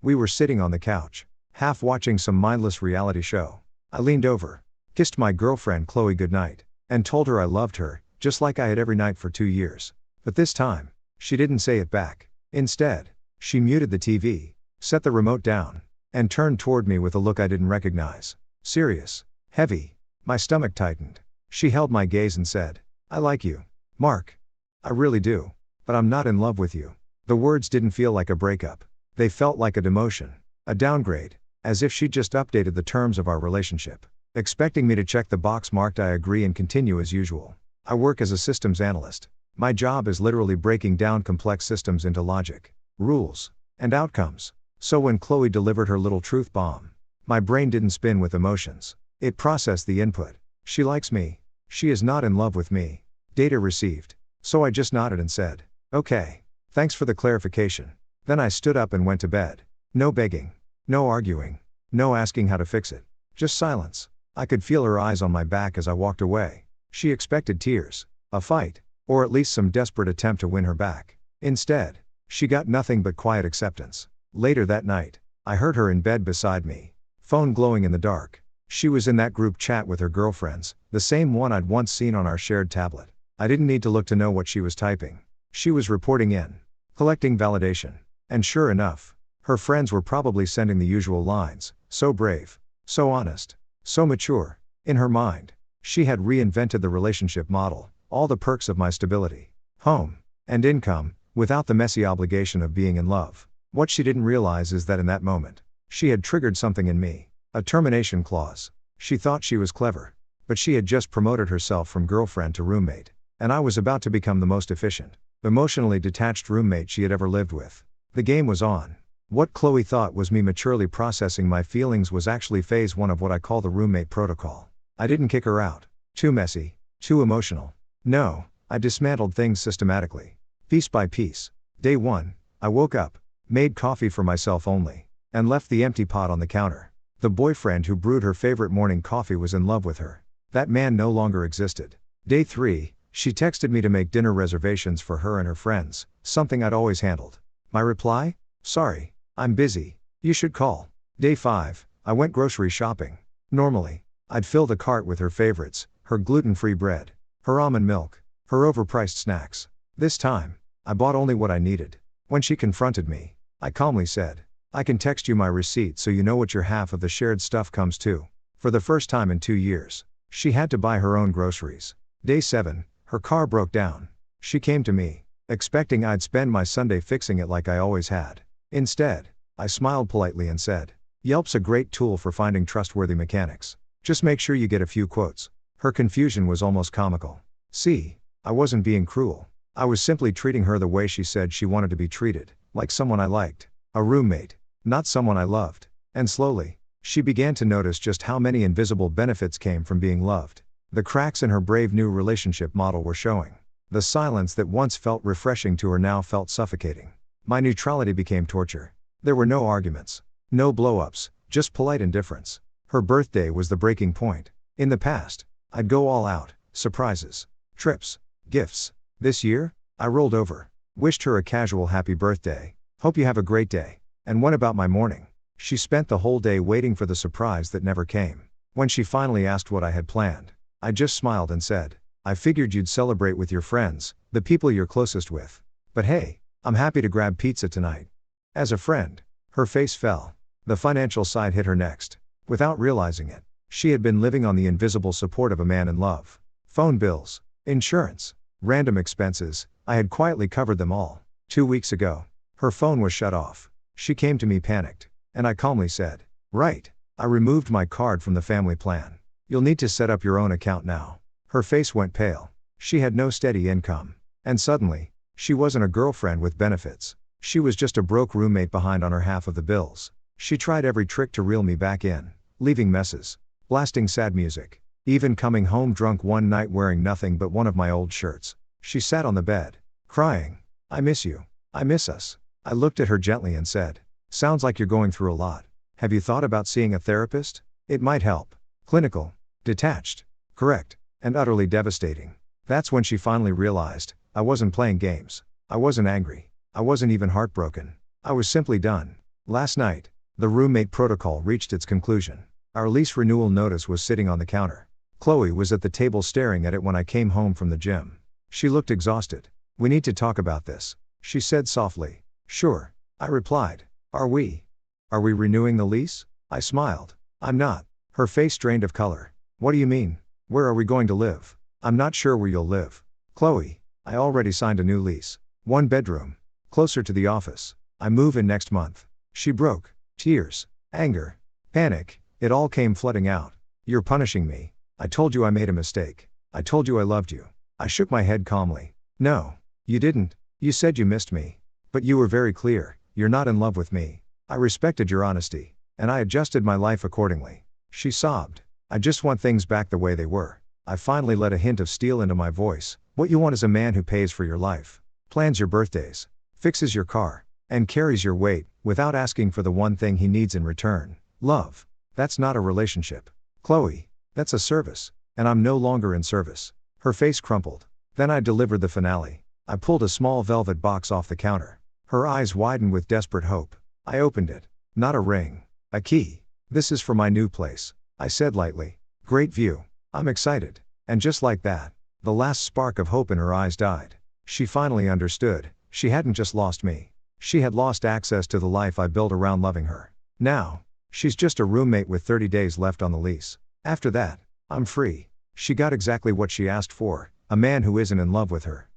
We were sitting on the couch, half watching some mindless reality show. I leaned over, kissed my girlfriend Chloe goodnight, and told her I loved her, just like I had every night for 2 years. But this time, she didn't say it back. Instead, she muted the TV, set the remote down, and turned toward me with a look I didn't recognize. Serious. Heavy. My stomach tightened. She held my gaze and said, "I like you, Mark. I really do. But I'm not in love with you." The words didn't feel like a breakup. They felt like a demotion. A downgrade. As if she'd just updated the terms of our relationship, expecting me to check the box marked "I agree" and continue as usual. I work as a systems analyst. My job is literally breaking down complex systems into logic, rules, and outcomes. So when Chloe delivered her little truth bomb, my brain didn't spin with emotions. It processed the input. She likes me. She is not in love with me. Data received. So I just nodded and said, "Okay. Thanks for the clarification." Then I stood up and went to bed. No begging. No arguing. No asking how to fix it. Just silence. I could feel her eyes on my back as I walked away. She expected tears, a fight, or at least some desperate attempt to win her back. Instead, she got nothing but quiet acceptance. Later that night, I heard her in bed beside me, phone glowing in the dark. She was in that group chat with her girlfriends, the same one I'd once seen on our shared tablet. I didn't need to look to know what she was typing. She was reporting in, collecting validation. And sure enough, her friends were probably sending the usual lines, "So brave, so honest, so mature." In her mind, she had reinvented the relationship model, all the perks of my stability, home, and income, without the messy obligation of being in love. What she didn't realize is that in that moment, she had triggered something in me, a termination clause. She thought she was clever, but she had just promoted herself from girlfriend to roommate, and I was about to become the most efficient, emotionally detached roommate she had ever lived with. The game was on. What Chloe thought was me maturely processing my feelings was actually phase 1 of what I call the roommate protocol. I didn't kick her out. Too messy. Too emotional. No, I dismantled things systematically. Piece by piece. Day 1, I woke up, made coffee for myself only, and left the empty pot on the counter. The boyfriend who brewed her favorite morning coffee was in love with her. That man no longer existed. Day 3, she texted me to make dinner reservations for her and her friends, something I'd always handled. My reply? "Sorry, I'm busy. You should call." Day 5, I went grocery shopping. Normally, I'd fill the cart with her favorites, her gluten-free bread, her almond milk, her overpriced snacks. This time, I bought only what I needed. When she confronted me, I calmly said, "I can text you my receipt so you know what your half of the shared stuff comes to." For the first time in 2 years, she had to buy her own groceries. Day 7, her car broke down. She came to me, expecting I'd spend my Sunday fixing it like I always had. Instead, I smiled politely and said, "Yelp's a great tool for finding trustworthy mechanics. Just make sure you get a few quotes." Her confusion was almost comical. See, I wasn't being cruel. I was simply treating her the way she said she wanted to be treated, like someone I liked. A roommate, not someone I loved. And slowly, she began to notice just how many invisible benefits came from being loved. The cracks in her brave new relationship model were showing. The silence that once felt refreshing to her now felt suffocating. My neutrality became torture. There were no arguments. No blow-ups, just polite indifference. Her birthday was the breaking point. In the past, I'd go all out, surprises, trips, gifts. This year, I rolled over, wished her a casual happy birthday, hope you have a great day, and went about my morning. She spent the whole day waiting for the surprise that never came. When she finally asked what I had planned, I just smiled and said, "I figured you'd celebrate with your friends, the people you're closest with. But hey, I'm happy to grab pizza tonight." As a friend, her face fell. The financial side hit her next. Without realizing it, she had been living on the invisible support of a man in love. Phone bills, insurance, random expenses, I had quietly covered them all. 2 weeks ago, her phone was shut off. She came to me panicked, and I calmly said, "Right." I removed my card from the family plan. "You'll need to set up your own account now." Her face went pale. She had no steady income. And suddenly, she wasn't a girlfriend with benefits. She was just a broke roommate behind on her half of the bills. She tried every trick to reel me back in, leaving messes, blasting sad music, even coming home drunk one night wearing nothing but one of my old shirts. She sat on the bed, crying, "I miss you. I miss us." I looked at her gently and said, "Sounds like you're going through a lot. Have you thought about seeing a therapist? It might help." Clinical, detached, correct, and utterly devastating. That's when she finally realized, I wasn't playing games. I wasn't angry. I wasn't even heartbroken. I was simply done. Last night, the roommate protocol reached its conclusion. Our lease renewal notice was sitting on the counter. Chloe was at the table staring at it when I came home from the gym. She looked exhausted. "We need to talk about this," she said softly. "Sure," I replied. Are we renewing the lease?" I smiled. "I'm not." Her face drained of color. "What do you mean? Where are we going to live?" "I'm not sure where you'll live, Chloe. I already signed a new lease. 1 bedroom. Closer to the office. I move in next month." She broke. Tears, anger, panic, it all came flooding out. "You're punishing me. I told you I made a mistake. I told you I loved you." I shook my head calmly. "No. You didn't. You said you missed me. But you were very clear, you're not in love with me. I respected your honesty. And I adjusted my life accordingly." She sobbed. "I just want things back the way they were." I finally let a hint of steel into my voice. "What you want is a man who pays for your life, plans your birthdays, fixes your car, and carries your weight, without asking for the one thing he needs in return, love. That's not a relationship, Chloe. That's a service. And I'm no longer in service." Her face crumpled. Then I delivered the finale. I pulled a small velvet box off the counter. Her eyes widened with desperate hope. I opened it. Not a ring. A key. "This is for my new place," I said lightly. "Great view. I'm excited." And just like that, the last spark of hope in her eyes died. She finally understood. She hadn't just lost me. She had lost access to the life I built around loving her. Now, she's just a roommate with 30 days left on the lease. After that, I'm free. She got exactly what she asked for, a man who isn't in love with her.